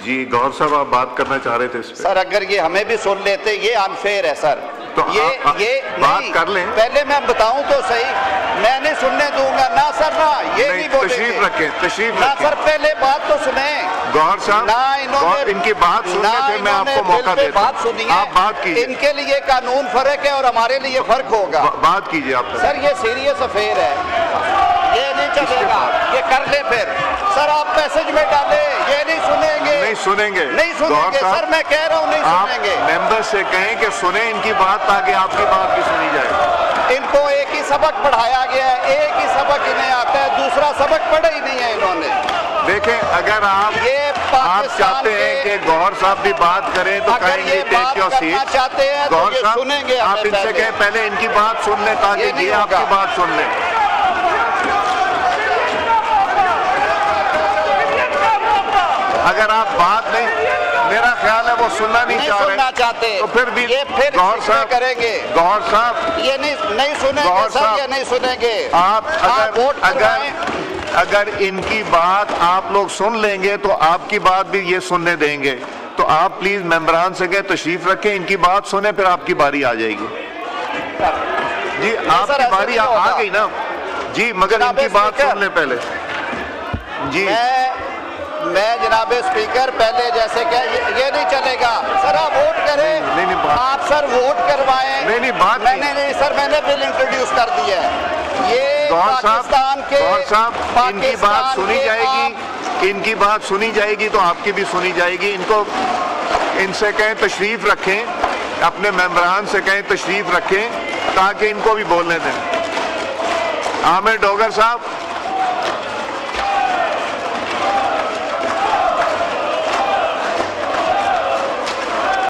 जी गौहर साहब आप बात करना चाह रहे थे इस पे? सर अगर ये हमें भी सुन लेते, ये अनफेयर है सर। तो ये बात कर लें। पहले मैं बताऊं तो सही, मैं नहीं सुनने दूंगा ना सर, ना ये नहीं बोलेंगे। तशरीफ रखें, तशरीफ ना रखें। सर, पहले बात तो सुने गौहर साहब, ना इन्होंने इनकी बात सुनने थे, मैं आपको मौका देता हूं। बात सुनिए, आप बात कीजिए। इनके लिए कानून फर्क है और हमारे लिए फर्क होगा। बात कीजिए आप सर। ये सीरियस अफेयर है, ये नहीं चलेगा, ये कर ले फिर। सर आप मैसेज में डाले, ये नहीं सुनेंगे, नहीं सुनेंगे, नहीं सुनेंगे सर, मैं कह रहा हूँ नहीं सुनेंगे। मेंबर से कहें कि सुने इनकी बात, ताकि आपकी बात भी सुनी जाए। इनको एक ही सबक पढ़ाया गया है, एक ही सबक इन्हें आता है, दूसरा सबक पढ़ा ही नहीं है इन्होंने। देखें, अगर आप चाहते हैं कि गौहर साहब भी बात करें तो कहेंगे टेक योर सीट। चाहते हैं गौहर साहब सुनेंगे, आप इनसे कहें पहले इनकी बात सुन लें, ताकि ये आपकी बात सुन लें। अगर आप बात नहीं, मेरा ख्याल है वो सुनना नहीं चाहते, तो फिर भी गौहर साहब करेंगे। गौहर साहब ये नहीं सुनेंगे सर, ये नहीं सुनेंगे। आप अगर इनकी बात आप लोग सुन लेंगे तो आपकी बात भी ये सुनने देंगे। तो आप प्लीज मेंबरान से कहें तशरीफ रखें, इनकी बात सुने, फिर आपकी बारी आ जाएगी। जी आपकी बारी आ गई ना जी, मगर इनकी बात सुन ले पहले। जी मैं जनाब स्पीकर पहले जैसे क्या ये नहीं चलेगा सर। आप वोट करें, नहीं, आप सर वोट करवाएं। नहीं बात नहीं सर, मैंने बिल इंट्रोड्यूस कर दिया है। ये पाकिस्तान के, इनकी बात सुनी जाएगी, इनकी बात सुनी जाएगी तो आपकी भी सुनी जाएगी। इनको इनसे कहें तशरीफ रखें, अपने मेंबरान से कहें तशरीफ रखें, ताकि इनको भी बोलने दें। आमिर डोगर साहब